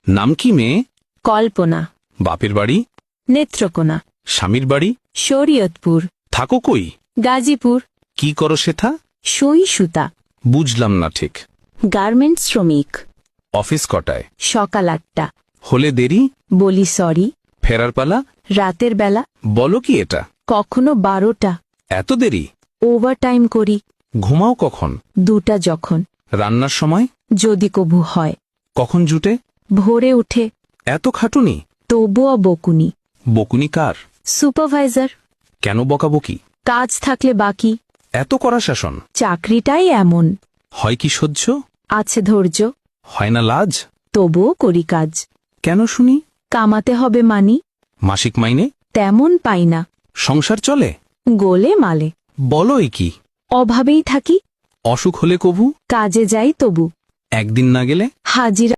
নাম কি মেয়ে? কল্পনা। বাপের বাড়ি? নেত্রকোনা। স্বামীর বাড়ি? শরীয়তপুর। থাকো কই? গাজীপুর। কি করো সেথা? সুই সুতা। বুঝলাম না ঠিক। গার্মেন্টস শ্রমিক। অফিস কটায়? সকাল 8টা। হলে দেরি? বলি সরি। ফেরার পালা? রাতের বেলা। বলো কি এটা? কখনো 12টা। এত দেরি? ওভারটাইম করি। ঘুমাও কখন? 2টা যখন। রান্নার সময়? যদি কবু হয়। কখন জুটে? ভোরে উঠে। এত খাটুনি? তবুও বকুনি। বকুনি কার? সুপারভাইজার। কেন বকাবকি? কাজ থাকলে বাকি। এত কড়া শাসন? চাকরিটাই এমন। হয় কি সহ্য? আছে ধৈর্য। হয় না লাজ? তবুও করি কাজ। কেন শুনি? কামাতে হবে মানি। মাসিক মাইনে? তেমন পাই না। সংসার চলে? গোলে মালে। বলো কি? অভাবেই থাকি। অসুখ হলে কবু? কাজে যাই তবু। একদিন না গেলে? হাজিরা।